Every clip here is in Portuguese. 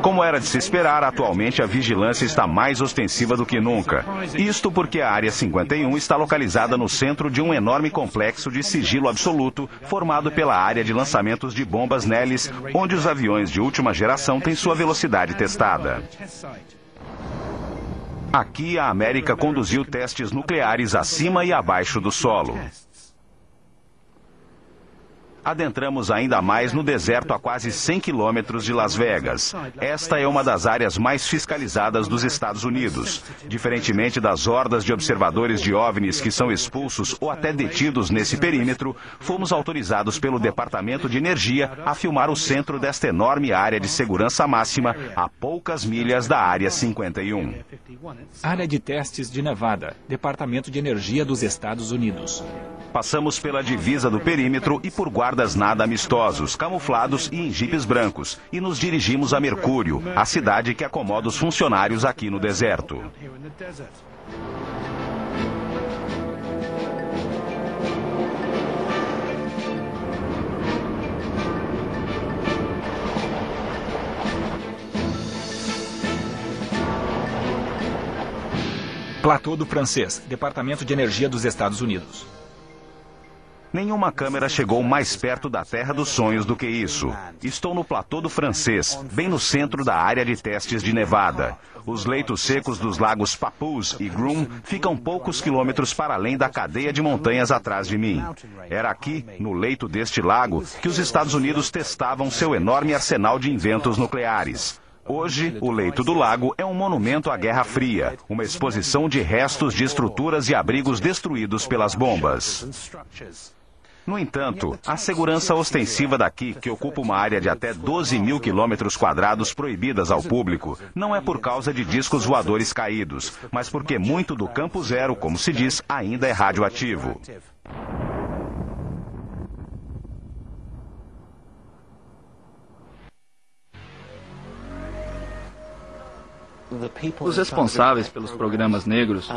Como era de se esperar, atualmente a vigilância está mais ostensiva do que nunca. Isto porque a Área 51 está localizada no centro de um enorme complexo de sigilo absoluto, formado pela área de lançamentos de bombas Nellis, onde os aviões de última geração têm sua velocidade testada. Aqui, a América conduziu testes nucleares acima e abaixo do solo. Adentramos ainda mais no deserto a quase 100 quilômetros de Las Vegas. Esta é uma das áreas mais fiscalizadas dos Estados Unidos. Diferentemente das hordas de observadores de OVNIs que são expulsos ou até detidos nesse perímetro, fomos autorizados pelo Departamento de Energia a filmar o centro desta enorme área de segurança máxima a poucas milhas da Área 51. Área de testes de Nevada, Departamento de Energia dos Estados Unidos. Passamos pela divisa do perímetro e por guardas nada amistosos, camuflados e em jipes brancos, e nos dirigimos a Mercúrio, a cidade que acomoda os funcionários aqui no deserto. Platô do Francês, Departamento de Energia dos Estados Unidos. Nenhuma câmera chegou mais perto da Terra dos Sonhos do que isso. Estou no Platô do Francês, bem no centro da área de testes de Nevada. Os leitos secos dos lagos Papoose e Groom ficam poucos quilômetros para além da cadeia de montanhas atrás de mim. Era aqui, no leito deste lago, que os Estados Unidos testavam seu enorme arsenal de inventos nucleares. Hoje, o leito do lago é um monumento à Guerra Fria, uma exposição de restos de estruturas e abrigos destruídos pelas bombas. No entanto, a segurança ostensiva daqui, que ocupa uma área de até 12 mil quilômetros quadrados proibidas ao público, não é por causa de discos voadores caídos, mas porque muito do campo zero, como se diz, ainda é radioativo. Os responsáveis pelos programas negros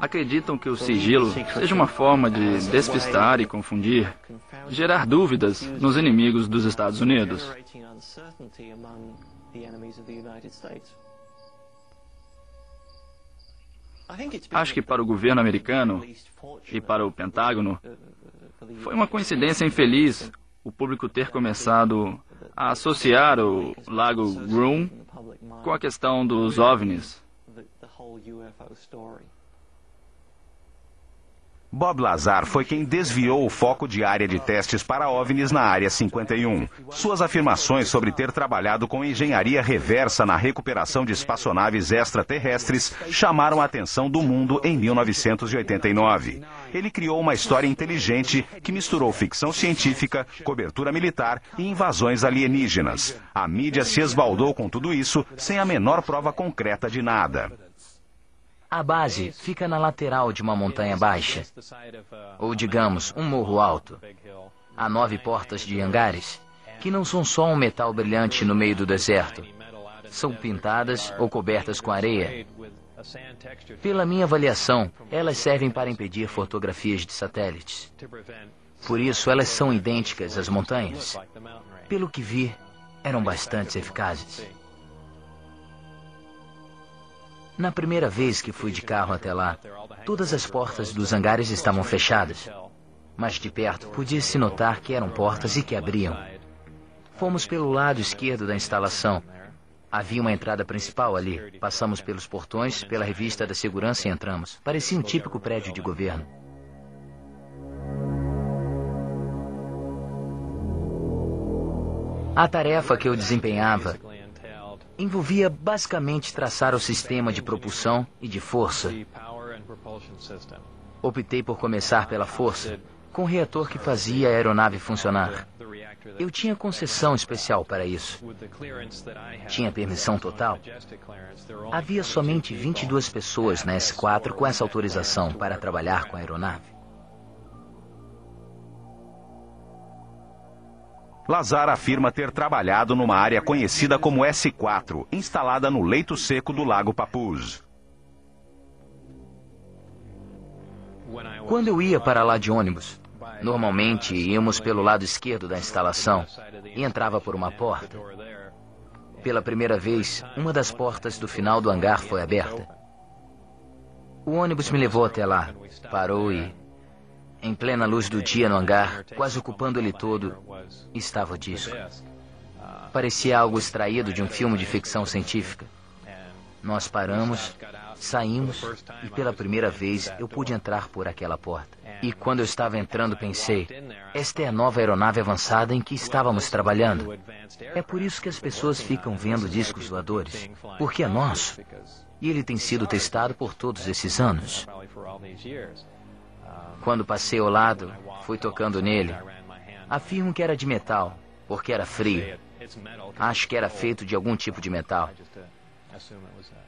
acreditam que o sigilo seja uma forma de despistar e confundir, gerar dúvidas nos inimigos dos Estados Unidos. Acho que para o governo americano e para o Pentágono, foi uma coincidência infeliz o público ter começado a associar o Lago Groom com a questão dos OVNIs. Bob Lazar foi quem desviou o foco de área de testes para OVNIs na Área 51. Suas afirmações sobre ter trabalhado com engenharia reversa na recuperação de espaçonaves extraterrestres chamaram a atenção do mundo em 1989. Ele criou uma história inteligente que misturou ficção científica, cobertura militar e invasões alienígenas. A mídia se esbaldou com tudo isso sem a menor prova concreta de nada. A base fica na lateral de uma montanha baixa, ou digamos, um morro alto. Há 9 portas de hangares, que não são só um metal brilhante no meio do deserto. São pintadas ou cobertas com areia. Pela minha avaliação, elas servem para impedir fotografias de satélites. Por isso, elas são idênticas às montanhas. Pelo que vi, eram bastante eficazes. Na primeira vez que fui de carro até lá, todas as portas dos hangares estavam fechadas. Mas de perto podia-se notar que eram portas e que abriam. Fomos pelo lado esquerdo da instalação. Havia uma entrada principal ali. Passamos pelos portões, pela revista da segurança e entramos. Parecia um típico prédio de governo. A tarefa que eu desempenhava envolvia basicamente traçar o sistema de propulsão e de força. Optei por começar pela força, com o reator que fazia a aeronave funcionar. Eu tinha concessão especial para isso. Tinha permissão total. Havia somente 22 pessoas na S4 com essa autorização para trabalhar com a aeronave. Lazar afirma ter trabalhado numa área conhecida como S4, instalada no leito seco do Lago Papoose. Quando eu ia para lá de ônibus, normalmente íamos pelo lado esquerdo da instalação e entrava por uma porta. pela primeira vez, uma das portas do final do hangar foi aberta. O ônibus me levou até lá, parou e, em plena luz do dia no hangar, quase ocupando ele todo, estava o disco. Parecia algo extraído de um filme de ficção científica. Nós paramos, saímos e pela primeira vez eu pude entrar por aquela porta. E quando eu estava entrando pensei, esta é a nova aeronave avançada em que estávamos trabalhando. É por isso que as pessoas ficam vendo discos voadores, porque é nosso. E ele tem sido testado por todos esses anos. Quando passei ao lado, fui tocando nele. Afirmo que era de metal, porque era frio. Acho que era feito de algum tipo de metal.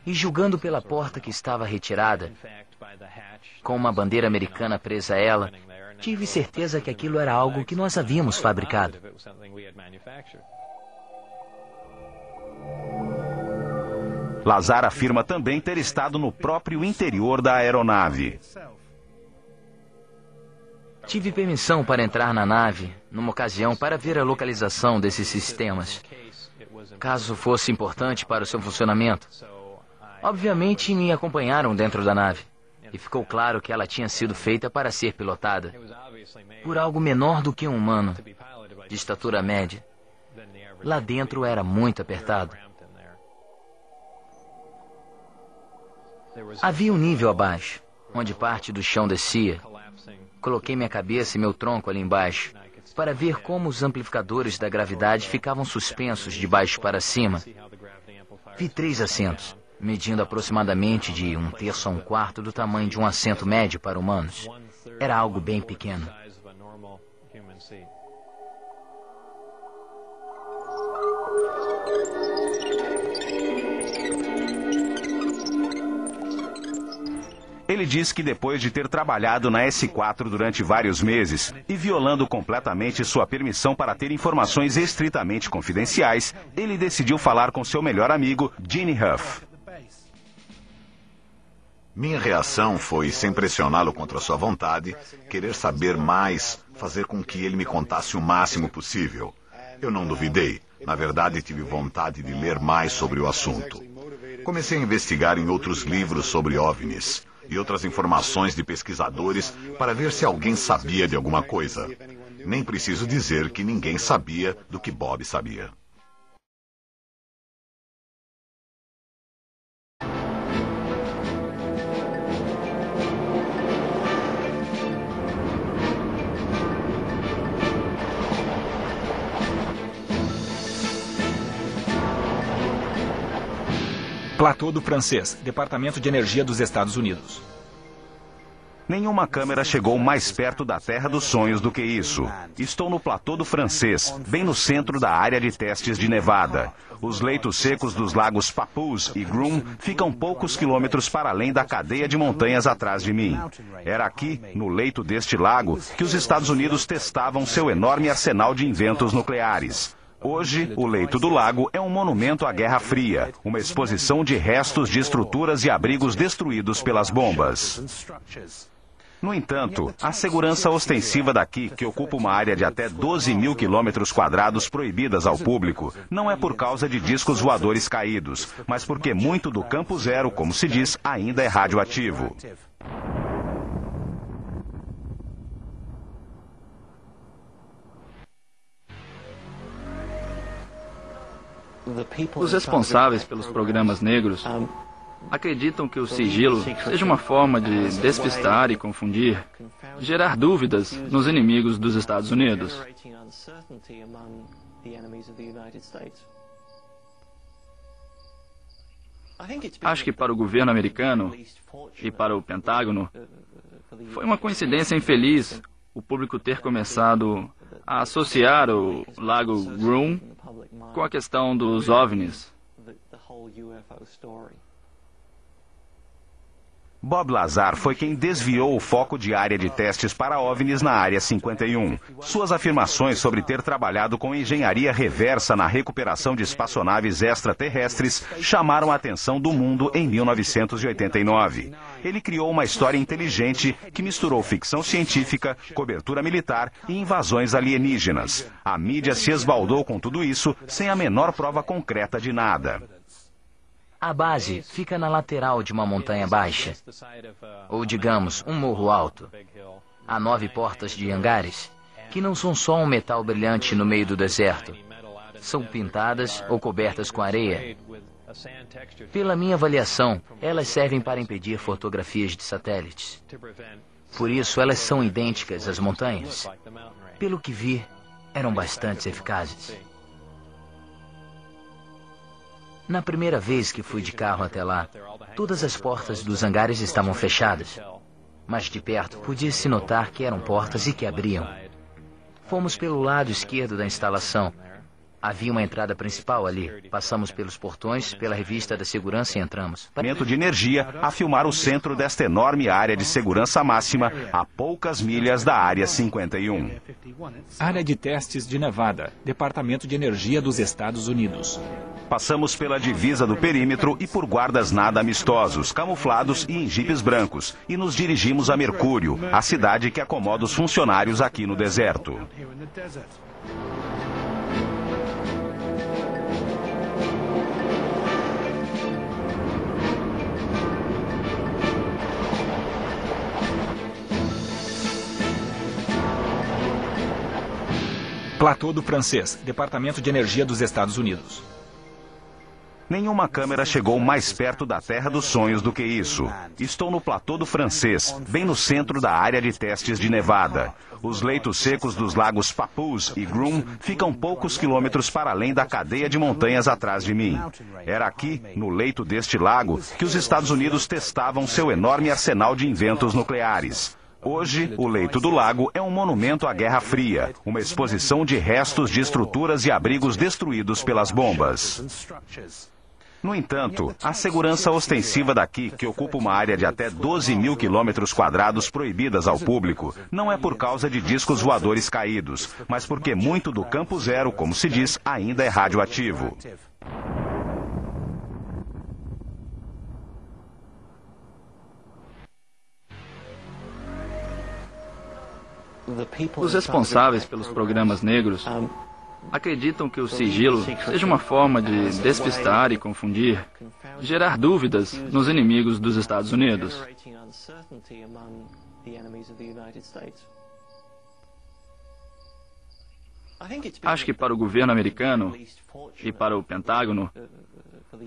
E julgando pela porta que estava retirada, com uma bandeira americana presa a ela, tive certeza que aquilo era algo que nós havíamos fabricado. Lazar afirma também ter estado no próprio interior da aeronave. Tive permissão para entrar na nave, numa ocasião, para ver a localização desses sistemas, caso fosse importante para o seu funcionamento. Obviamente, me acompanharam dentro da nave, e ficou claro que ela tinha sido feita para ser pilotada por algo menor do que um humano, de estatura média. Lá dentro era muito apertado. Havia um nível abaixo, onde parte do chão descia. Coloquei minha cabeça e meu tronco ali embaixo, para ver como os amplificadores da gravidade ficavam suspensos de baixo para cima. Vi 3 assentos, medindo aproximadamente de 1/3 a 1/4 do tamanho de um assento médio para humanos. Era algo bem pequeno. Ele diz que depois de ter trabalhado na S4 durante vários meses e violando completamente sua permissão para ter informações estritamente confidenciais, ele decidiu falar com seu melhor amigo, Ginny Huff. Minha reação foi, sem pressioná-lo contra sua vontade, querer saber mais, fazer com que ele me contasse o máximo possível. Eu não duvidei. Na verdade, tive vontade de ler mais sobre o assunto. Comecei a investigar em outros livros sobre OVNIs e outras informações de pesquisadores para ver se alguém sabia de alguma coisa. Nem preciso dizer que ninguém sabia do que Bob sabia. Platô do Francês, Departamento de Energia dos Estados Unidos. Nenhuma câmera chegou mais perto da Terra dos Sonhos do que isso. Estou no Platô do Francês, bem no centro da área de testes de Nevada. Os leitos secos dos lagos Papoose e Groom ficam poucos quilômetros para além da cadeia de montanhas atrás de mim. Era aqui, no leito deste lago, que os Estados Unidos testavam seu enorme arsenal de inventos nucleares. Hoje, o leito do lago é um monumento à Guerra Fria, uma exposição de restos de estruturas e abrigos destruídos pelas bombas. No entanto, a segurança ostensiva daqui, que ocupa uma área de até 12 mil quilômetros quadrados proibidas ao público, não é por causa de discos voadores caídos, mas porque muito do campo zero, como se diz, ainda é radioativo. Os responsáveis pelos programas negros acreditam que o sigilo seja uma forma de despistar e confundir, gerar dúvidas nos inimigos dos Estados Unidos. Acho que para o governo americano e para o Pentágono, foi uma coincidência infeliz o público ter começado a associar o lago Groom com a questão dos OVNIs. Bob Lazar foi quem desviou o foco de área de testes para OVNIs na Área 51. Suas afirmações sobre ter trabalhado com engenharia reversa na recuperação de espaçonaves extraterrestres chamaram a atenção do mundo em 1989. Ele criou uma história inteligente que misturou ficção científica, cobertura militar e invasões alienígenas. A mídia se esbaldou com tudo isso sem a menor prova concreta de nada. A base fica na lateral de uma montanha baixa, ou digamos, um morro alto. Há 9 portas de hangares, que não são só um metal brilhante no meio do deserto. São pintadas ou cobertas com areia. Pela minha avaliação, elas servem para impedir fotografias de satélites. Por isso, elas são idênticas às montanhas. Pelo que vi, eram bastante eficazes. Na primeira vez que fui de carro até lá, todas as portas dos hangares estavam fechadas. Mas de perto, podia-se notar que eram portas e que abriam. Fomos pelo lado esquerdo da instalação. Havia uma entrada principal ali. Passamos pelos portões, pela revista da segurança e entramos. De energia a filmar o centro desta enorme área de segurança máxima a poucas milhas da Área 51. Área de testes de Nevada, Departamento de Energia dos Estados Unidos. Passamos pela divisa do perímetro e por guardas nada amistosos, camuflados e em jipes brancos, e nos dirigimos a Mercúrio, a cidade que acomoda os funcionários aqui no deserto. Platô do Francês, Departamento de Energia dos Estados Unidos. Nenhuma câmera chegou mais perto da Terra dos Sonhos do que isso. Estou no Platô do Francês, bem no centro da área de testes de Nevada. Os leitos secos dos lagos Papoose e Groom ficam poucos quilômetros para além da cadeia de montanhas atrás de mim. Era aqui, no leito deste lago, que os Estados Unidos testavam seu enorme arsenal de inventos nucleares. Hoje, o leito do lago é um monumento à Guerra Fria, uma exposição de restos de estruturas e abrigos destruídos pelas bombas. No entanto, a segurança ostensiva daqui, que ocupa uma área de até 12 mil quilômetros quadrados proibidas ao público, não é por causa de discos voadores caídos, mas porque muito do campo zero, como se diz, ainda é radioativo. Os responsáveis pelos programas negros acreditam que o sigilo seja uma forma de despistar e confundir, gerar dúvidas nos inimigos dos Estados Unidos. Acho que para o governo americano e para o Pentágono,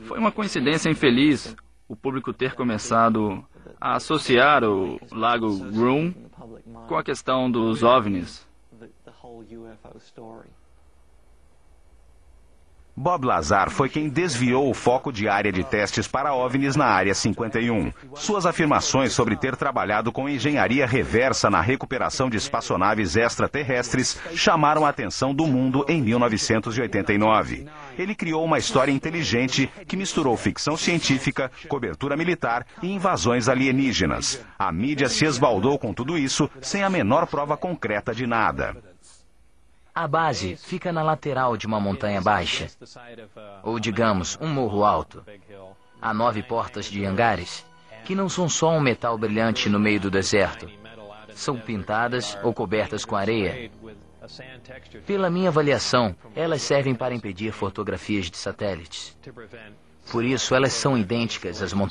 foi uma coincidência infeliz o público ter começado a associar o lago Groom com a questão dos OVNIs. Bob Lazar foi quem desviou o foco de área de testes para OVNIs na Área 51. Suas afirmações sobre ter trabalhado com engenharia reversa na recuperação de espaçonaves extraterrestres chamaram a atenção do mundo em 1989. Ele criou uma história inteligente que misturou ficção científica, cobertura militar e invasões alienígenas. A mídia se esbaldou com tudo isso sem a menor prova concreta de nada. A base fica na lateral de uma montanha baixa, ou digamos, um morro alto. Há 9 portas de hangares, que não são só um metal brilhante no meio do deserto. São pintadas ou cobertas com areia. Pela minha avaliação, elas servem para impedir fotografias de satélites. Por isso, elas são idênticas às montanhas.